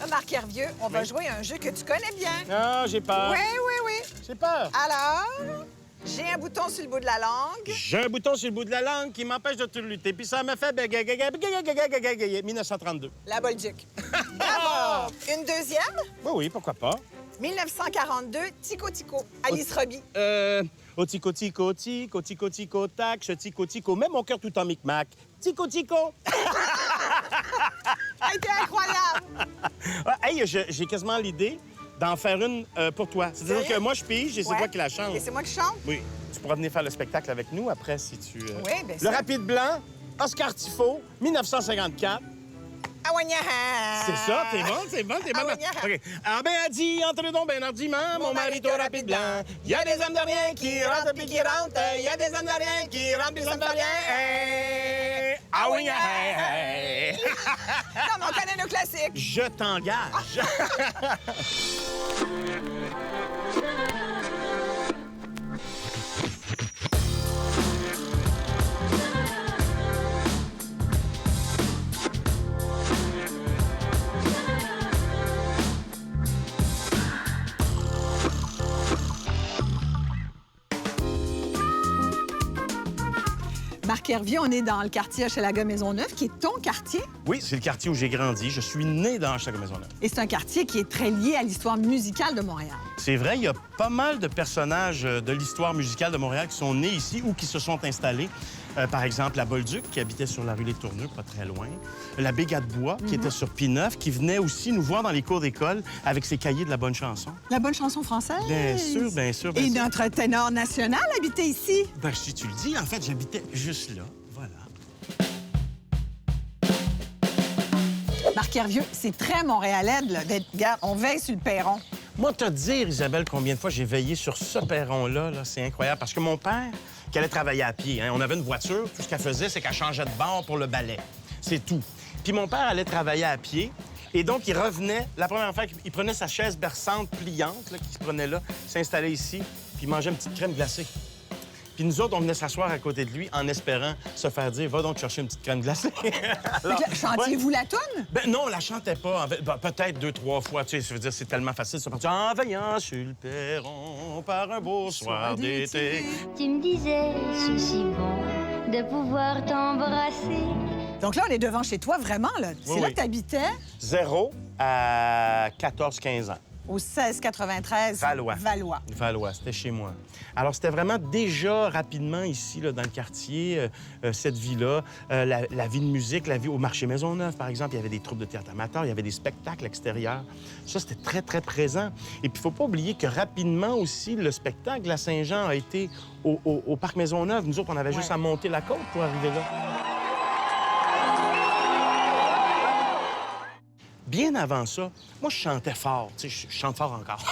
Là, Marc Hervieux, on va jouer à un jeu que tu connais bien. Ah, j'ai peur. Oui, oui, oui. J'ai peur. Alors, j'ai un bouton sur le bout de la langue. J'ai un bouton sur le bout de la langue qui m'empêche de tout lutter. Puis ça me fait bégayer 1932. La Bolduc. Bravo! Une deuxième. Oui, oui, pourquoi pas. 1942, Tico Tico, Alice Robbie. Au tico tico tico tico tico tac, ce tico tico, même mon cœur tout en micmac. Tico tico. Ça a été incroyable. Hey, j'ai quasiment l'idée d'en faire une pour toi. C'est-à-dire Sérieux? que moi, je pige et c'est Ouais. toi qui la chante. Et c'est moi qui chante? Oui. Tu pourras venir faire le spectacle avec nous après si tu... Oui, bien Le sûr. Rapide Blanc, Oscar Tifo, 1954. Ah, ouais, C'est ça, t'es bon, t'es bon, t'es bon. Ah ouais, OK. Ah ben, a dit, entre donc ben hardiment, mon mari au Rapide Blanc. Il y a des hommes de rien qui rentrent puis qui rentrent. Il y a des hommes de rien qui rentrent puis des hommes de rien. Hey. Ah oui, hey. Comme on connaît nos classiques. Je t'engage. Marc Hervieux, on est dans le quartier Hochelaga-Maisonneuve, qui est ton quartier. Oui, c'est le quartier où j'ai grandi. Je suis né dans Hochelaga-Maisonneuve. Et c'est un quartier qui est très lié à l'histoire musicale de Montréal. C'est vrai, il y a pas mal de personnages de l'histoire musicale de Montréal qui sont nés ici ou qui se sont installés. Par exemple, la Bolduc, qui habitait sur la rue Les Tourneux, pas très loin. La Bégade Bois, qui était sur Pineuf, qui venait aussi nous voir dans les cours d'école avec ses cahiers de la bonne chanson. La bonne chanson française. Bien sûr, bien sûr, bien Et sûr. notre ténor national habitait ici. Ben, si tu le dis, en fait, j'habitais juste là. Voilà. Marc Hervieux, c'est très montréalais d'être... Regarde, on veille sur le perron. Moi, te dire, Isabelle, combien de fois j'ai veillé sur ce perron-là, là, c'est incroyable. Parce que mon père, qui allait travailler à pied, hein, on avait une voiture, tout ce qu'elle faisait, c'est qu'elle changeait de bord pour le balai. C'est tout. Puis mon père allait travailler à pied. Et donc, il revenait, la première fois, il prenait sa chaise berçante pliante, là, qu'il se prenait là, s'installait ici, puis il mangeait une petite crème glacée. Puis nous autres, on venait s'asseoir à côté de lui en espérant se faire dire « Va donc chercher une petite crème glacée. » Alors, Chantiez-vous la toune? ben non, on la chantait pas. En fait, ben, peut-être 2-3 fois. Tu sais, je veux dire, c'est tellement facile de se partir en veillant sur le perron par un beau soir d'été. Tu me disais, c'est si bon de pouvoir t'embrasser. Donc là, on est devant chez toi, vraiment, là. C'est Oui, là oui. que tu habitais, 0 à 14-15 ans. au 1693 Valois. Valois, c'était chez moi. Alors, c'était vraiment déjà rapidement ici, là, dans le quartier, cette vie-là. La vie de musique, la vie au marché Maisonneuve, par exemple. Il y avait des troupes de théâtre amateur, il y avait des spectacles extérieurs. Ça, c'était très, très présent. Et puis, il faut pas oublier que rapidement aussi, le spectacle à Saint-Jean a été au Parc Maisonneuve. Nous autres, on avait juste à monter la côte pour arriver là. Bien avant ça, moi, je chantais fort. Tu sais, je chante fort encore.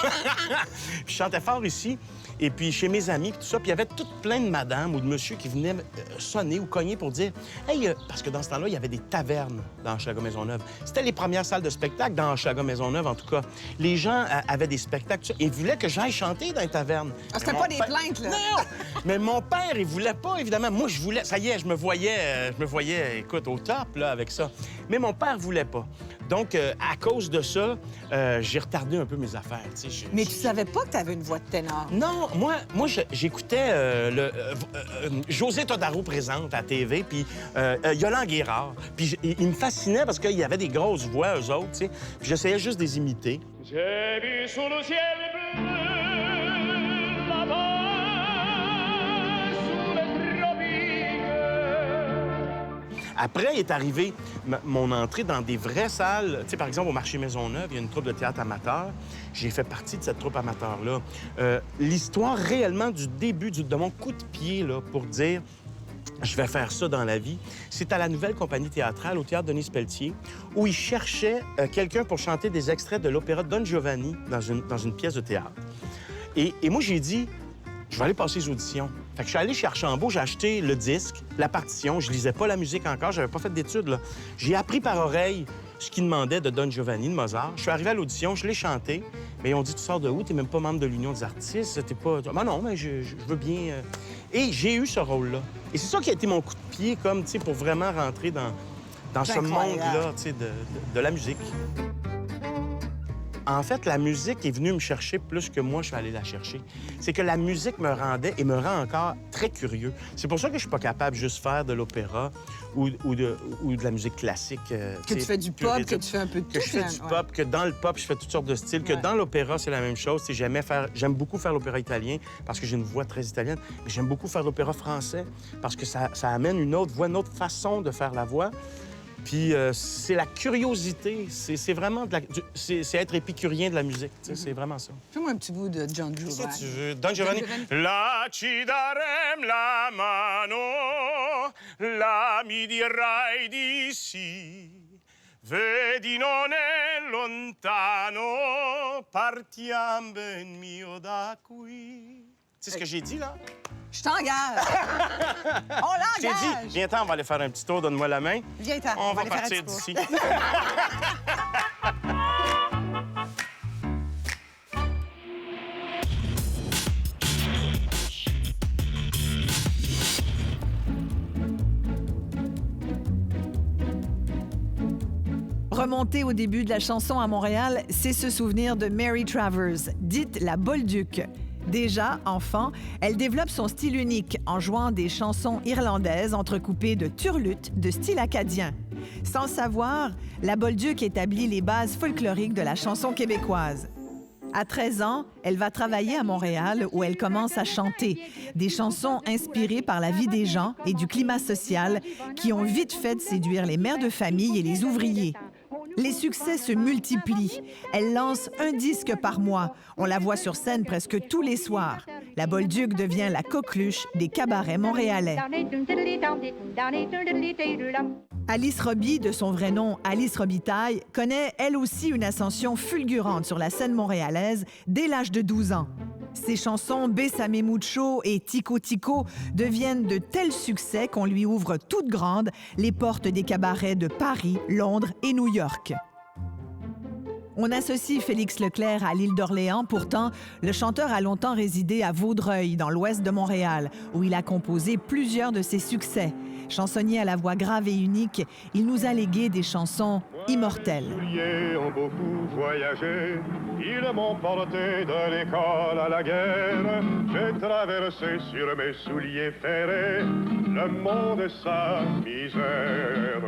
Je chantais fort ici, et puis chez mes amis, puis tout ça. Puis il y avait toutes plein de madames ou de monsieur qui venaient sonner ou cogner pour dire « Hey, parce que dans ce temps-là, il y avait des tavernes dans Hochelaga-Maisonneuve. C'était les premières salles de spectacle dans Hochelaga-Maisonneuve, en tout cas. Les gens avaient des spectacles, tout ça, et ils voulaient que j'aille chanter dans les tavernes. Ah, c'était Mais pas mon des père- plaintes, là. Non! Mais mon père, il voulait pas, évidemment. Moi, je voulais. Ça y est, je me voyais, écoute, au top, là, avec ça. Mais mon père voulait pas. Donc, à cause de ça, j'ai retardé un peu mes affaires. Tu sais, Mais tu savais pas que tu avais une voix de ténor. Non, moi j'écoutais José Todaro présente à la TV, puis Yolande Guérard. Puis il me fascinait parce qu'il y avait des grosses voix, eux autres, tu sais. Puis j'essayais juste de les imiter. J'ai vu sous le ciel bleu là-bas, sous les tropiques. Après est arrivé mon entrée dans des vraies salles. Tu sais, par exemple, au marché Maisonneuve, il y a une troupe de théâtre amateur. J'ai fait partie de cette troupe amateur-là. L'histoire réellement du début de mon coup de pied là, pour dire je vais faire ça dans la vie, c'est à la Nouvelle Compagnie théâtrale au Théâtre Denis-Pelletier, où ils cherchaient quelqu'un pour chanter des extraits de l'opéra Don Giovanni dans une pièce de théâtre. Et moi, j'ai dit, je vais aller passer les auditions. Fait que je suis allé chez Archambault, j'ai acheté le disque, la partition. Je lisais pas la musique encore, j'avais pas fait d'études, là. J'ai appris par oreille ce qu'ils demandaient de Don Giovanni, de Mozart. Je suis arrivé à l'audition, je l'ai chanté. Mais ils ont dit, tu sors de où? T'es même pas membre de l'Union des artistes, t'es pas... Ben non, mais je veux bien... Et j'ai eu ce rôle-là. Et c'est ça qui a été mon coup de pied, comme, tu sais, pour vraiment rentrer dans ce Incroyable. monde-là, tu sais, de la musique. En fait, la musique est venue me chercher plus que moi, je suis allé la chercher. C'est que la musique me rendait et me rend encore très curieux. C'est pour ça que je suis pas capable de juste faire de l'opéra ou de la musique classique. Que tu fais du pop, que tu fais un peu de tout. Que je fais du pop, que dans le pop, je fais toutes sortes de styles, que dans l'opéra, c'est la même chose. J'aime beaucoup faire l'opéra italien parce que j'ai une voix très italienne, mais j'aime beaucoup faire l'opéra français parce que ça amène une autre voix, une autre façon de faire la voix. Puis c'est la curiosité, c'est vraiment c'est être épicurien de la musique, c'est vraiment ça. Fais-moi un petit bout de Don Giovanni. Qu'est-ce que tu veux? Don Giovanni. La ci darem la mano, la mi dirai di sì. Vedi non è lontano, partiam ben mio da qui. Tu sais ce que j'ai dit, là? Je t'engage! On J'ai l'engage! dit, viens-t'en, on va aller faire un petit tour, donne-moi la main. Viens-t'en, On va aller faire un partir petit d'ici. tour. Remonter au début de la chanson à Montréal, c'est se souvenir de Mary Travers, dite la Bolduc. Déjà, enfant, elle développe son style unique en jouant des chansons irlandaises entrecoupées de turlutes de style acadien. Sans le savoir, la Bolduc établit les bases folkloriques de la chanson québécoise. À 13 ans, elle va travailler à Montréal où elle commence à chanter des chansons inspirées par la vie des gens et du climat social qui ont vite fait séduire les mères de famille et les ouvriers. Les succès se multiplient. Elle lance un disque par mois. On la voit sur scène presque tous les soirs. La Bolduc devient la coqueluche des cabarets montréalais. Alice Robbie, de son vrai nom Alice Robitaille, connaît elle aussi une ascension fulgurante sur la scène montréalaise dès l'âge de 12 ans. Ses chansons Bésame Mucho et Tico Tico deviennent de tels succès qu'on lui ouvre toutes grandes les portes des cabarets de Paris, Londres et New York. On associe Félix Leclerc à l'île d'Orléans. Pourtant, le chanteur a longtemps résidé à Vaudreuil, dans l'ouest de Montréal, où il a composé plusieurs de ses succès. Chansonnier à la voix grave et unique, il nous a légué des chansons immortelles. Les souliers ont beaucoup voyagé, ils m'ont porté de l'école à la guerre. J'ai traversé sur mes souliers ferrés le monde et sa misère.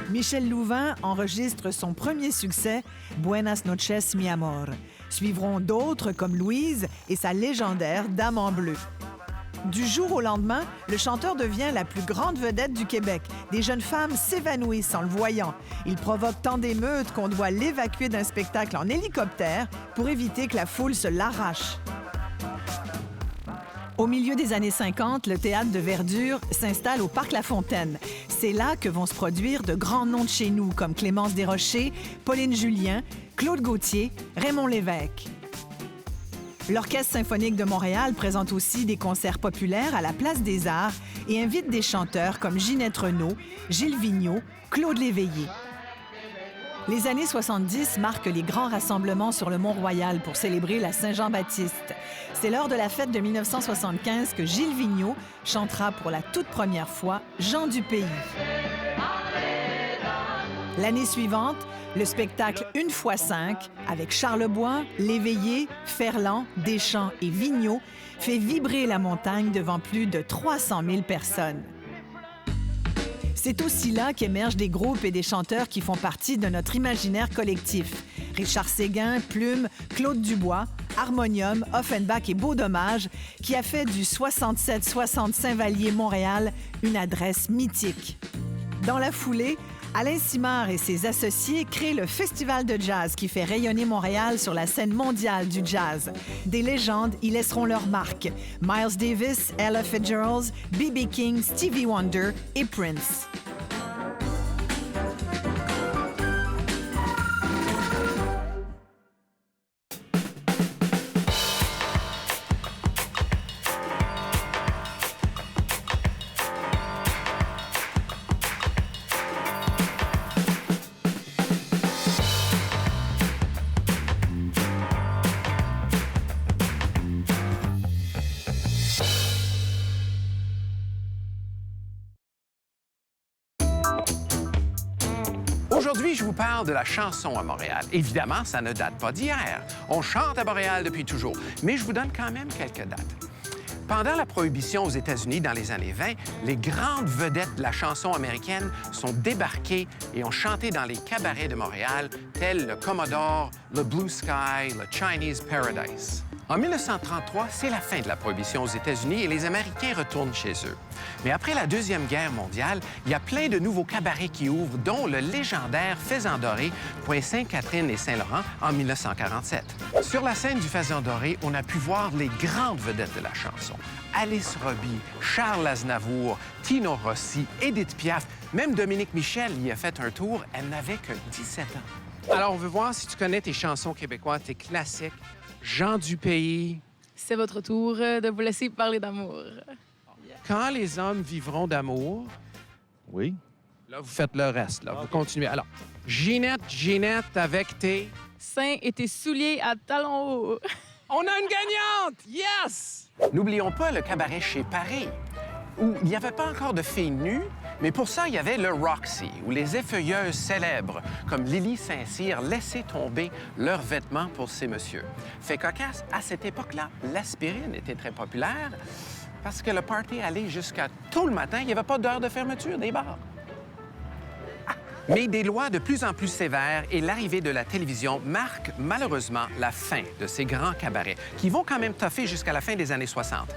Michel Louvain enregistre son premier succès, Buenas noches, mi amor. Suivront d'autres comme Louise et sa légendaire Dame en bleu. Du jour au lendemain, le chanteur devient la plus grande vedette du Québec. Des jeunes femmes s'évanouissent en le voyant. Il provoque tant d'émeutes qu'on doit l'évacuer d'un spectacle en hélicoptère pour éviter que la foule se l'arrache. Au milieu des années 50, le théâtre de Verdure s'installe au Parc La Fontaine. C'est là que vont se produire de grands noms de chez nous, comme Clémence Desrochers, Pauline Julien, Claude Gauthier, Raymond Lévesque. L'Orchestre symphonique de Montréal présente aussi des concerts populaires à la Place des Arts et invite des chanteurs comme Ginette Renault, Gilles Vigneault, Claude Léveillé. Les années 70 marquent les grands rassemblements sur le Mont-Royal pour célébrer la Saint-Jean-Baptiste. C'est lors de la fête de 1975 que Gilles Vigneault chantera pour la toute première fois Jean du pays. L'année suivante, le spectacle 1x5, avec Charlebois, Léveillé, Ferland, Deschamps et Vigneault, fait vibrer la montagne devant plus de 300 000 personnes. C'est aussi là qu'émergent des groupes et des chanteurs qui font partie de notre imaginaire collectif. Richard Séguin, Plume, Claude Dubois, Harmonium, Offenbach et Beau Dommage, qui a fait du 67-60 Saint-Vallier Montréal une adresse mythique. Dans la foulée, Alain Simard et ses associés créent le Festival de jazz qui fait rayonner Montréal sur la scène mondiale du jazz. Des légendes y laisseront leur marque. Miles Davis, Ella Fitzgerald, B.B. King, Stevie Wonder et Prince. Aujourd'hui, je vous parle de la chanson à Montréal. Évidemment, ça ne date pas d'hier. On chante à Montréal depuis toujours. Mais je vous donne quand même quelques dates. Pendant la Prohibition aux États-Unis dans les années 20, les grandes vedettes de la chanson américaine sont débarquées et ont chanté dans les cabarets de Montréal, tels le Commodore, le Blue Sky, le Chinese Paradise. En 1933, c'est la fin de la Prohibition aux États-Unis et les Américains retournent chez eux. Mais après la Deuxième Guerre mondiale, il y a plein de nouveaux cabarets qui ouvrent, dont le légendaire Faisan Doré, coin Sainte-Catherine et Saint-Laurent, en 1947. Sur la scène du Faisan Doré, on a pu voir les grandes vedettes de la chanson. Alice Robbie, Charles Aznavour, Tino Rossi, Édith Piaf, même Dominique Michel y a fait un tour. Elle n'avait que 17 ans. Alors, on veut voir si tu connais tes chansons québécoises, tes classiques. Jean du Pays. C'est votre tour de vous laisser parler d'amour. Quand les hommes vivront d'amour. Oui. Là, vous faites le reste, là. Vous continuez. Alors, Ginette, Ginette, avec tes... Seins et tes souliers à talons hauts. On a une gagnante! Yes! N'oublions pas le cabaret chez Paris, où il n'y avait pas encore de filles nues, mais pour ça, il y avait le Roxy, où les effeuilleuses célèbres, comme Lily Saint-Cyr, laissaient tomber leurs vêtements pour ces messieurs. Fait cocasse, à cette époque-là, l'aspirine était très populaire parce que le party allait jusqu'à tôt le matin. Il n'y avait pas d'heure de fermeture des bars. Mais des lois de plus en plus sévères et l'arrivée de la télévision marquent malheureusement la fin de ces grands cabarets, qui vont quand même toffer jusqu'à la fin des années 60.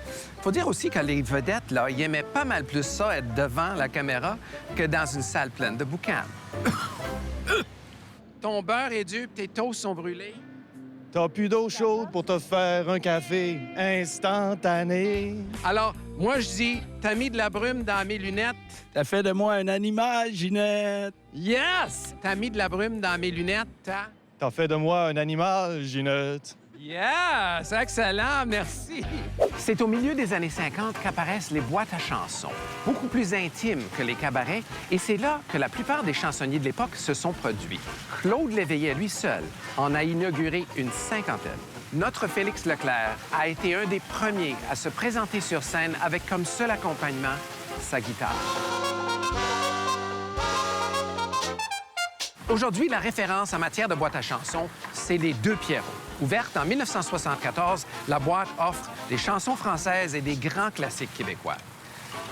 Faut dire aussi que les vedettes, là, ils aimaient pas mal plus ça, être devant la caméra, que dans une salle pleine de boucan. Ton beurre est dur, tes toasts sont brûlés. T'as plus d'eau chaude pour te faire un café instantané. Alors, moi, je dis, t'as mis de la brume dans mes lunettes. T'as fait de moi un animal, Ginette. Yes! T'as mis de la brume dans mes lunettes, T'as fait de moi un animal, Ginette. Yes! Excellent, merci! C'est au milieu des années 50 qu'apparaissent les boîtes à chansons, beaucoup plus intimes que les cabarets, et c'est là que la plupart des chansonniers de l'époque se sont produits. Claude Léveillé, lui seul, en a inauguré une cinquantaine. Notre Félix Leclerc a été un des premiers à se présenter sur scène avec comme seul accompagnement sa guitare. Aujourd'hui, la référence en matière de boîte à chansons, c'est les Deux Pierrots. Ouverte en 1974, la boîte offre des chansons françaises et des grands classiques québécois.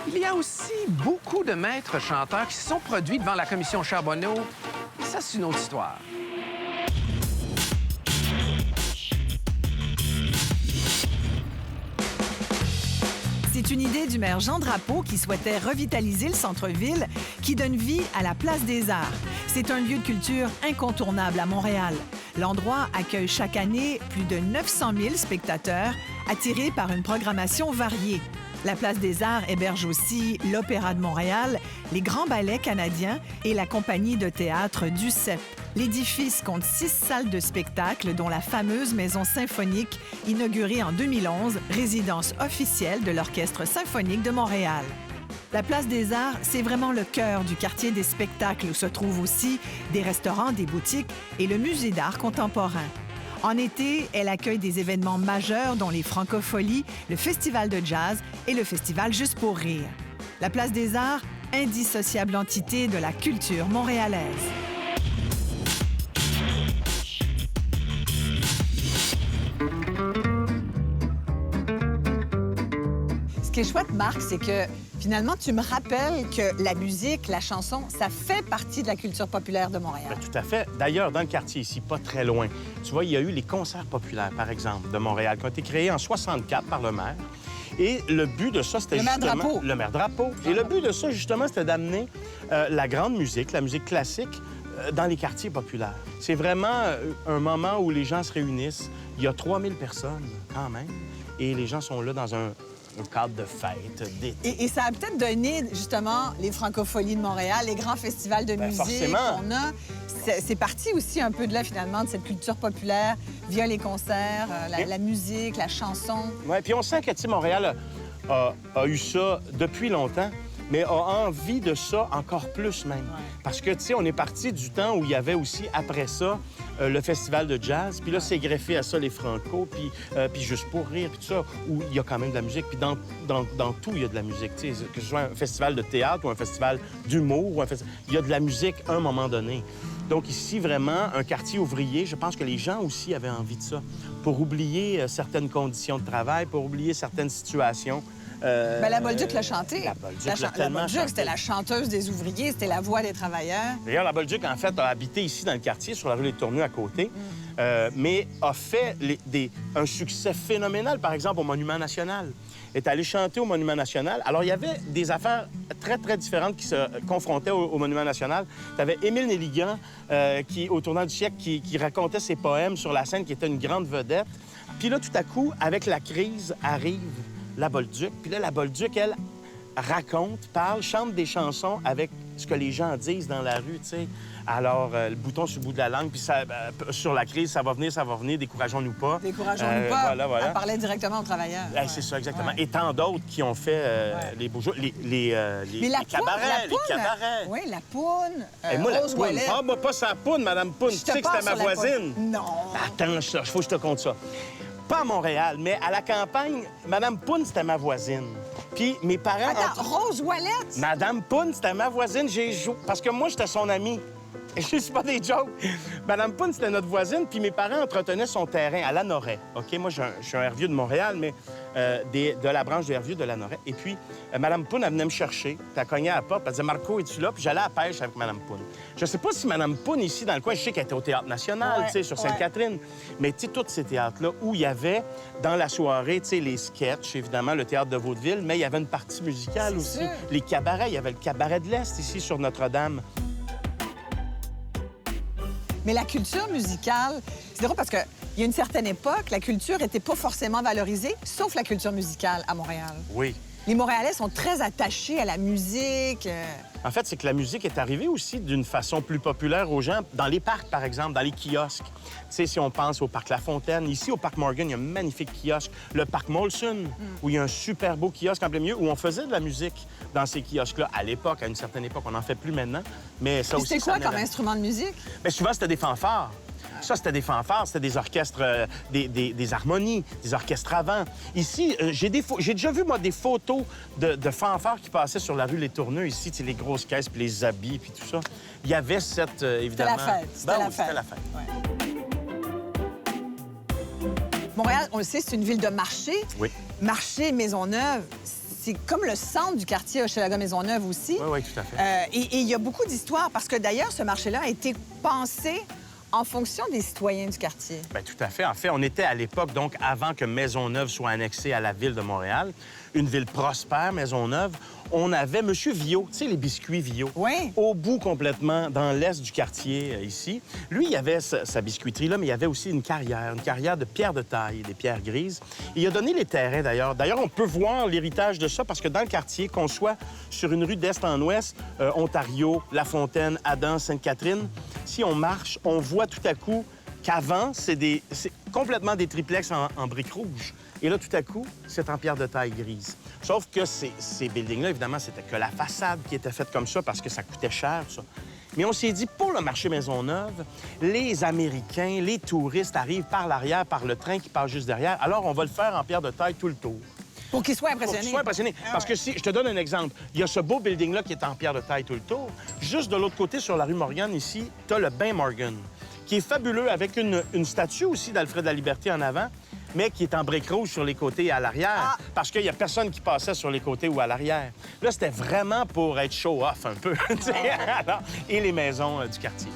Il y a aussi beaucoup de maîtres chanteurs qui se sont produits devant la commission Charbonneau. Et ça, c'est une autre histoire. C'est une idée du maire Jean Drapeau qui souhaitait revitaliser le centre-ville qui donne vie à la Place des Arts. C'est un lieu de culture incontournable à Montréal. L'endroit accueille chaque année plus de 900 000 spectateurs attirés par une programmation variée. La Place des Arts héberge aussi l'Opéra de Montréal, les grands ballets canadiens et la compagnie de théâtre du CEP. L'édifice compte 6 salles de spectacle, dont la fameuse Maison symphonique, inaugurée en 2011, résidence officielle de l'Orchestre symphonique de Montréal. La Place des Arts, c'est vraiment le cœur du quartier des spectacles où se trouvent aussi des restaurants, des boutiques et le musée d'art contemporain. En été, elle accueille des événements majeurs dont les Francopholies, le Festival de jazz et le Festival Juste pour rire. La Place des Arts, indissociable entité de la culture montréalaise. Ce qui est chouette, Marc, c'est que finalement, tu me rappelles que la musique, la chanson, ça fait partie de la culture populaire de Montréal. Bien, tout à fait. D'ailleurs, dans le quartier ici, pas très loin, tu vois, il y a eu les concerts populaires, par exemple, de Montréal, qui ont été créés en 64 par le maire. Et le but de ça, c'était justement... Drapeau. Le maire Drapeau. Et le but de ça, justement, c'était d'amener la grande musique, la musique classique, dans les quartiers populaires. C'est vraiment un moment où les gens se réunissent. Il y a 3000 personnes, quand même, et les gens sont là dans un cadre de fête, d'été. Et ça a peut-être donné, justement, les Francopholies de Montréal, les grands festivals de musique forcément. qu'on a. C'est parti aussi un peu de là, finalement, de cette culture populaire via les concerts, la musique, la chanson. Oui, puis on sent que, tu sais, Montréal a eu ça depuis longtemps. mais a envie de ça encore plus même. Parce que, tu sais, on est parti du temps où il y avait aussi, après ça, le festival de jazz, puis là, c'est greffé à ça les Franco, puis Juste pour rire, puis tout ça, où il y a quand même de la musique. Puis dans tout, il y a de la musique, tu sais, que ce soit un festival de théâtre ou un festival d'humour, il y a de la musique à un moment donné. Donc ici, vraiment, un quartier ouvrier, je pense que les gens aussi avaient envie de ça, pour oublier certaines conditions de travail, pour oublier certaines situations. La Bolduc l'a chanté. La Bolduc l'a La tellement Bolduc, chanté. c'était la chanteuse des ouvriers, c'était la voix des travailleurs. D'ailleurs, la Bolduc, en fait, a habité ici dans le quartier, sur la rue des Tourneux à côté, mais a fait un succès phénoménal, par exemple, au Monument national. Elle est allée chanter au Monument national. Alors, il y avait des affaires très, très différentes qui se confrontaient au Monument national. Tu avais Émile Nelligan, qui, au tournant du siècle, qui racontait ses poèmes sur la scène, qui était une grande vedette. Puis là, tout à coup, avec la crise, arrive la Bolduc. Puis là, la Bolduc, elle, raconte, parle, chante des chansons avec ce que les gens disent dans la rue, tu sais. Alors, le bouton sur le bout de la langue, puis ça, sur la crise, ça va venir, décourageons-nous pas. Décourageons-nous pas. Voilà. Elle parlait directement aux travailleurs. C'est ça, exactement. Et tant d'autres qui ont fait les beaux jours, les cabarets, les cabarets. Oui, la Poune, Et moi, la Rose Poune. Ouellet. Ah, moi, pas sa Poune, Madame Poune. Tu Je te sais que parle c'était ma sur la voisine. Poune. Non. Attends, il faut que je te conte ça. Pas à Montréal, mais à la campagne, Madame Poune, c'était ma voisine. Puis mes parents... Attends, Rose Ouellet? Madame Poune, c'était ma voisine. J'ai joué... Parce que moi, j'étais son amie. Et je suis pas des jokes. Madame Poune, c'était notre voisine, puis mes parents entretenaient son terrain à Lanoret. OK? Moi, je suis un hervieux de Montréal, mais de la branche de hervieux de Lanoret. Et puis, Madame Poune, elle venait me chercher. Puis elle cognait à la porte, puis elle disait « Marco, es-tu là? » Puis j'allais à la pêche avec Madame Poune. Je sais pas si Madame Poune, ici, dans le coin, je sais qu'elle était au Théâtre national, tu sais, sur Sainte-Catherine. Mais tu sais, tous ces théâtres-là, où il y avait, dans la soirée, tu sais, les sketchs, évidemment, le théâtre de Vaudeville, mais il y avait une partie musicale aussi. sûr. Les cabarets, il y avait le cabaret de l'Est, ici, sur Notre-Dame. Mais la culture musicale, c'est drôle parce qu'il y a une certaine époque, la culture n'était pas forcément valorisée, sauf la culture musicale à Montréal. Oui. Les Montréalais sont très attachés à la musique. En fait, c'est que la musique est arrivée aussi d'une façon plus populaire aux gens, dans les parcs, par exemple, dans les kiosques. Tu sais, si on pense au parc La Fontaine, ici, au parc Morgan, il y a un magnifique kiosque. Le parc Molson, où il y a un super beau kiosque en plein milieu, où on faisait de la musique dans ces kiosques-là. À l'époque, à une certaine époque, on n'en fait plus maintenant, mais ça aussi... C'était quoi ça en comme avait. instrument de musique? Bien, souvent, c'était des fanfares. Ça, c'était des fanfares, c'était des orchestres, des harmonies, des orchestres avant. Ici, j'ai déjà vu, moi, des photos de fanfares qui passaient sur la rue Les Tourneux, ici, tu sais, les grosses caisses, puis les habits, puis tout ça. Il y avait cette, évidemment... C'était la fête. C'était la fête. Montréal, on le sait, c'est une ville de marché. Oui. Marché Maisonneuve, c'est comme le centre du quartier Hochelaga-Maisonneuve aussi. Oui, tout à fait. Et il y a beaucoup d'histoires parce que, d'ailleurs, ce marché-là a été pensé en fonction des citoyens du quartier. Bien, tout à fait. En fait, on était à l'époque, donc, avant que Maisonneuve soit annexée à la ville de Montréal, une ville prospère, Maisonneuve, on avait M. Viau, tu sais, les biscuits Viau. Oui. Au bout complètement, dans l'est du quartier, ici. Lui, il avait sa biscuiterie-là, mais il y avait aussi une carrière de pierres de taille, des pierres grises. Il a donné les terrains, d'ailleurs. D'ailleurs, on peut voir l'héritage de ça parce que dans le quartier, qu'on soit sur une rue d'est en ouest, Ontario, La Fontaine, Adam, Sainte-Catherine, si on marche, on voit tout à coup qu'avant, c'est complètement des triplex en briques rouges. Et là, tout à coup, c'est en pierre de taille grise. Sauf que ces buildings-là, évidemment, c'était que la façade qui était faite comme ça parce que ça coûtait cher, tout ça. Mais on s'est dit, pour le marché Maisonneuve, les Américains, les touristes arrivent par l'arrière, par le train qui passe juste derrière. Alors, on va le faire en pierre de taille tout le tour. Pour qu'ils soient Pour impressionnés. qu'ils soient impressionnés. Parce que si, je te donne un exemple. Il y a ce beau building-là qui est en pierre de taille tout le tour. Juste de l'autre côté, sur la rue Morgan, ici, tu as le Bain Morgan, qui est fabuleux avec une statue aussi d'Alfred de la Liberté en avant, mais qui est en briques rouges sur les côtés et à l'arrière, parce qu'il n'y a personne qui passait sur les côtés ou à l'arrière. Là, c'était vraiment pour être show-off un peu, tu sais. Alors, et les maisons du quartier.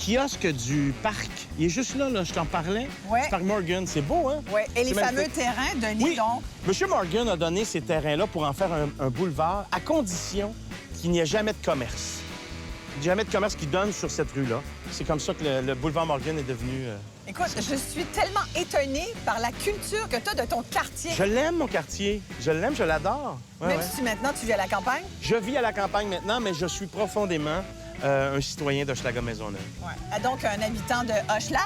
kiosque du parc. Il est juste là, je t'en parlais. Ouais. Du parc Morgan. C'est beau, hein? Oui, et les C'est fameux magnifique. terrains donnés Oui. donc. M. Morgan a donné ces terrains-là pour en faire un boulevard à condition qu'il n'y ait jamais de commerce. Jamais de commerce qui donne sur cette rue-là. C'est comme ça que le boulevard Morgan est devenu... Écoute, je suis tellement étonnée par la culture que tu as de ton quartier. Je l'aime, mon quartier. Je l'aime, je l'adore. Ouais, Même ouais. si maintenant tu vis à la campagne. Je vis à la campagne maintenant, mais je suis profondément un citoyen d'Hochelaga Maisonneuve. Ouais. Donc, un habitant de Hochelag,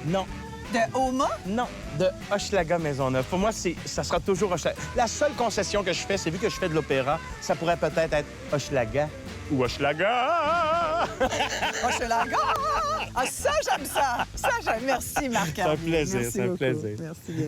Non, de Houma. non, de Hochelaga Maisonneuve. Pour moi, ça sera toujours Hochelaga. La seule concession que je fais, c'est vu que je fais de l'opéra, ça pourrait peut-être être Hochelaga ou Hochelaga. Hochelaga! Ah, ça, j'aime ça! Ça, j'aime. Merci, Marc. C'est un plaisir, Merci c'est un beaucoup. plaisir. Merci bien.